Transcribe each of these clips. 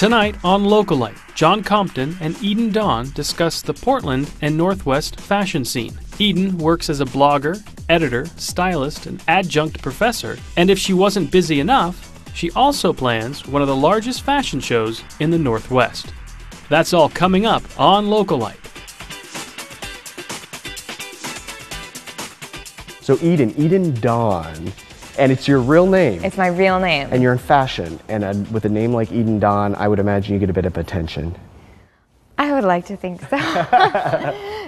Tonight on Localite, John Compton and Eden Dawn discuss the Portland and Northwest fashion scene. Eden works as a blogger, editor, stylist, and adjunct professor, and if she wasn't busy enough, she also plans one of the largest fashion shows in the Northwest. That's all coming up on Localite. So Eden Dawn, and it's your real name. It's my real name. And you're in fashion, and with a name like Eden Dawn, I would imagine you get a bit of attention. I would like to think so.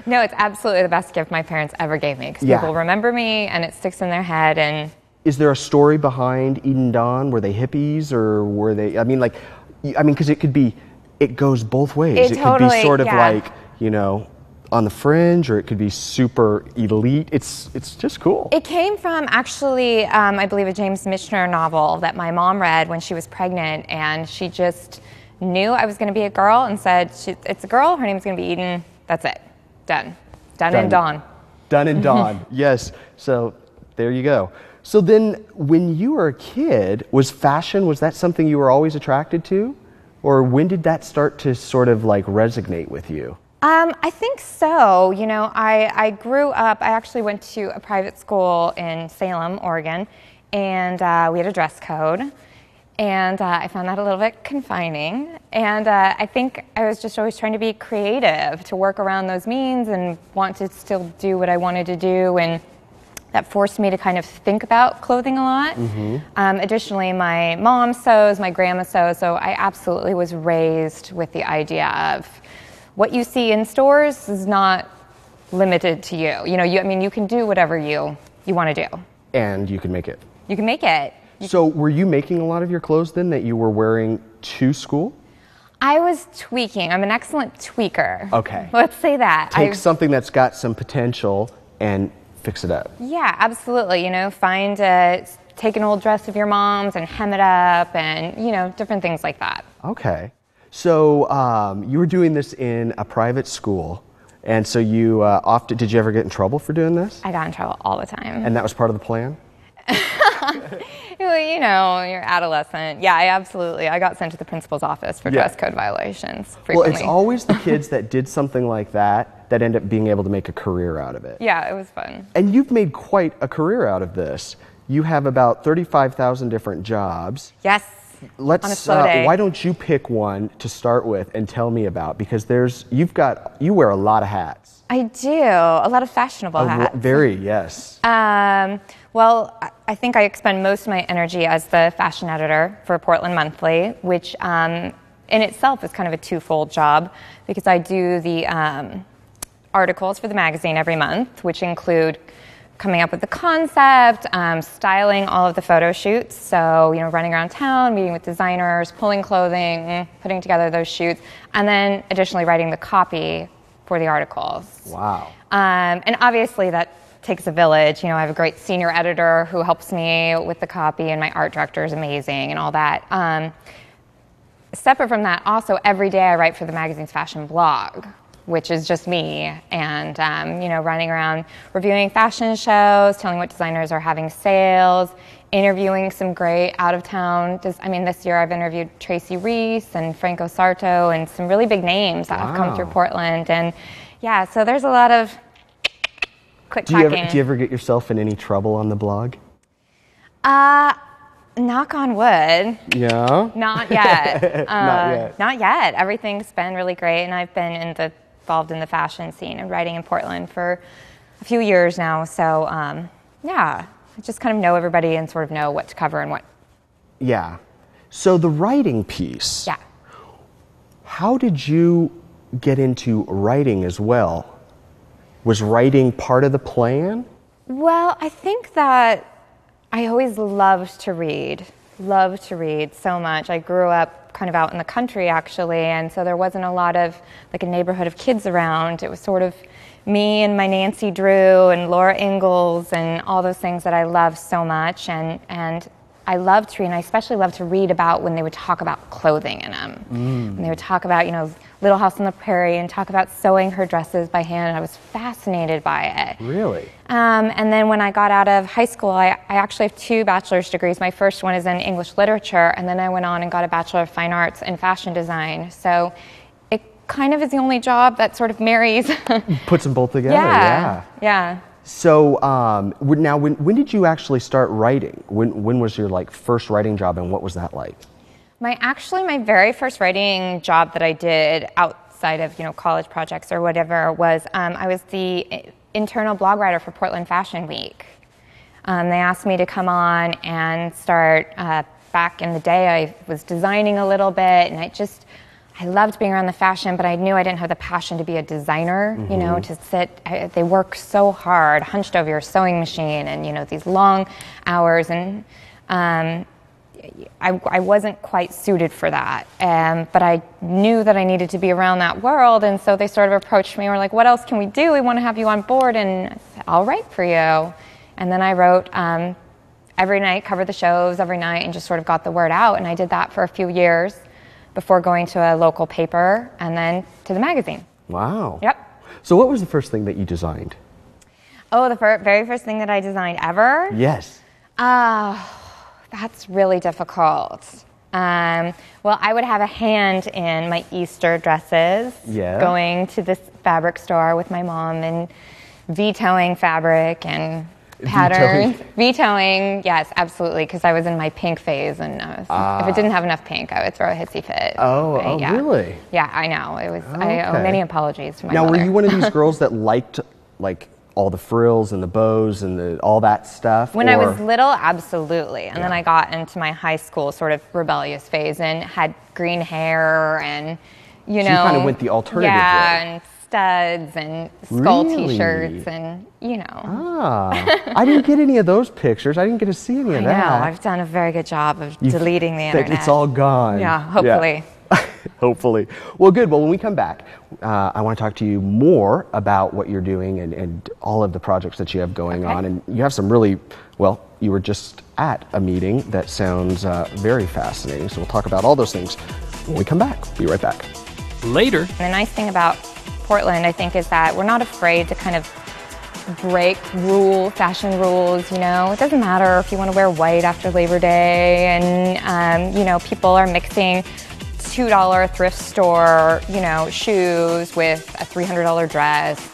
No, it's absolutely the best gift my parents ever gave me, because people remember me and it sticks in their head. And is there a story behind Eden Dawn? Were they hippies, or were they, because it goes both ways. It could be sort of like, on the fringe, or it could be super elite. It's just cool. It came from actually, I believe, a James Michener novel that my mom read when she was pregnant, and she just knew I was going to be a girl and said, it's a girl, her name's going to be Eden, that's it. Done and Dawn. Done and Dawn, yes. So there you go. So then when you were a kid, was that something you were always attracted to? Or when did that start to sort of like resonate with you? I think so. I grew up, I actually went to a private school in Salem, Oregon, and we had a dress code. And I found that a little bit confining. And I think I was just always trying to be creative, to work around those means and want to still do what I wanted to do. And that forced me to kind of think about clothing a lot. Additionally, my mom sews, my grandma sews, so I absolutely was raised with the idea of what you see in stores is not limited to you. You can do whatever you want to do. And you can make it. You can make it. So were you making a lot of your clothes then that you were wearing to school? I was tweaking. I'm an excellent tweaker. Okay. Let's say that. Take something that's got some potential and fix it up. Yeah, absolutely. Take an old dress of your mom's and hem it up, and, different things like that. Okay. So you were doing this in a private school, and so you did you ever get in trouble for doing this? I got in trouble all the time. And that was part of the plan? Well, you're adolescent. Yeah, I got sent to the principal's office for dress code violations frequently. Well, it's always the kids that did something like that end up being able to make a career out of it. Yeah, it was fun. And you've made quite a career out of this. You have about 35,000 different jobs. Yes. On a slow day. Why don't you pick one to start with and tell me about? Because you wear a lot of hats. I do. A lot of fashionable hats. Very, yes. Well, I think I expend most of my energy as the fashion editor for Portland Monthly, which in itself is kind of a twofold job, because I do the articles for the magazine every month, which include coming up with the concept, styling all of the photo shoots. So, running around town, meeting with designers, pulling clothing, putting together those shoots, and then additionally writing the copy for the articles. Wow. And obviously that takes a village. I have a great senior editor who helps me with the copy, and my art director is amazing and all that. Separate from that, also every day I write for the magazine's fashion blog, which is just me, and running around reviewing fashion shows, telling what designers are having sales, interviewing some great out-of-town. This year I've interviewed Tracy Reese and Franco Sarto and some really big names that have come through Portland. And yeah, so there's a lot of click-clacking. Do you ever get yourself in any trouble on the blog? Knock on wood. Yeah? Not yet. Not yet. Not yet. Everything's been really great, and I've been involved in the fashion scene and writing in Portland for a few years now. So, I just kind of know everybody and sort of know what to cover and what. Yeah. So the writing piece. Yeah. How did you get into writing as well? Was writing part of the plan? Well, I think that I always loved to read so much. I grew up kind of out in the country, actually, and so there wasn't a lot of, a neighborhood of kids around. It was sort of me and my Nancy Drew and Laura Ingalls and all those things that I love so much, and I love to read, and I especially love to read about when they would talk about clothing in them. When they would talk about, Little House on the Prairie and talk about sewing her dresses by hand, and I was fascinated by it. Really? And then when I got out of high school, I actually have 2 bachelor's degrees. My first one is in English literature, and then I went on and got a Bachelor of Fine Arts in fashion design. So it kind of is the only job that sort of marries. Puts them both together, Yeah. So now, when did you actually start writing? When was your first writing job, and what was that like? My very first writing job that I did outside of college projects or whatever was I was the internal blog writer for Portland Fashion Week. They asked me to come on and start. Back in the day, I was designing a little bit, and I loved being around the fashion, but I knew I didn't have the passion to be a designer, to sit. They work so hard, hunched over your sewing machine, and, these long hours. And I wasn't quite suited for that. But I knew that I needed to be around that world. And so they sort of approached me and were like, what else can we do? We want to have you on board. And I said, I'll write for you. And then I wrote every night, covered the shows every night, and just sort of got the word out. And I did that for a few years before going to a local paper and then to the magazine. Wow. Yep. So what was the first thing that you designed? Oh, the very first thing that I designed ever? Yes. That's really difficult. Well, I would have a hand in my Easter dresses, going to this fabric store with my mom and vetoing fabric and patterns. Vetoing, yes, absolutely, because I was in my pink phase, and if it didn't have enough pink, I would throw a hissy fit. Really? Yeah, I know. It was. Okay. I owe many apologies to my mother. Now, were you one of these girls that liked all the frills and the bows and all that stuff? When I was little, absolutely. And then I got into my high school sort of rebellious phase and had green hair and, so you kind of went the alternative way. and studs and skull T-shirts and, I didn't get any of those pictures. I didn't get to see any of that. I know. I've done a very good job of deleting the internet. It's all gone. Yeah, hopefully. Yeah. Hopefully. Well, good. Well, when we come back, I want to talk to you more about what you're doing and all of the projects that you have going on. And you have some really, you were just at a meeting that sounds very fascinating. So we'll talk about all those things when we come back. Be right back. Later. The nice thing about Portland, I think, is that we're not afraid to kind of break fashion rules, It doesn't matter if you want to wear white after Labor Day and, people are mixing $2 thrift store, shoes with a $300 dress.